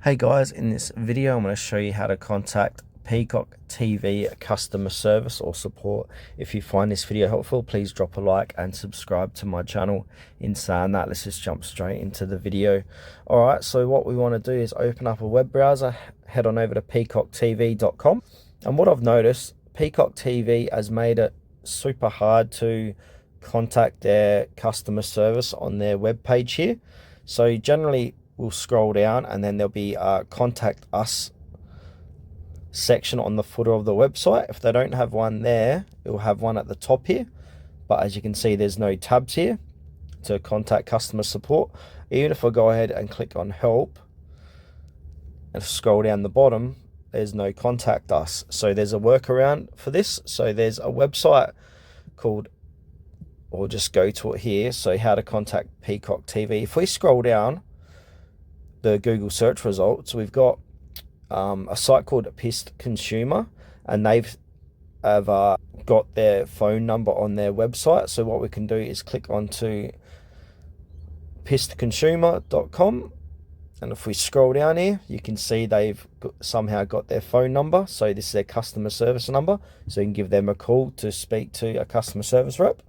Hey guys, in this video I'm going to show you how to contact Peacock TV customer service or support. If you find this video helpful, please drop a like and subscribe to my channel. In saying that, let's just jump straight into the video. Alright, so what we want to do is open up a web browser, head on over to peacocktv.com, and what I've noticed, Peacock TV has made it super hard to contact their customer service on their web page here. So generally we'll scroll down and then there'll be a contact us section on the footer of the website. If they don't have one there, it'll have one at the top here, but as you can see there's no tabs here to contact customer support. Even if I go ahead and click on help and scroll down the bottom, there's no contact us. So there's a workaround for this. So there's a website called, or just go to it here, so how to contact Peacock TV. If we scroll down the Google search results, we've got a site called Pissed Consumer, and they've got their phone number on their website. So what we can do is click onto pissedconsumer.com, and if we scroll down here, you can see they've somehow got their phone number. So this is their customer service number, so you can give them a call to speak to a customer service rep,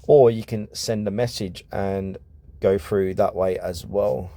or you can send a message and go through that way as well.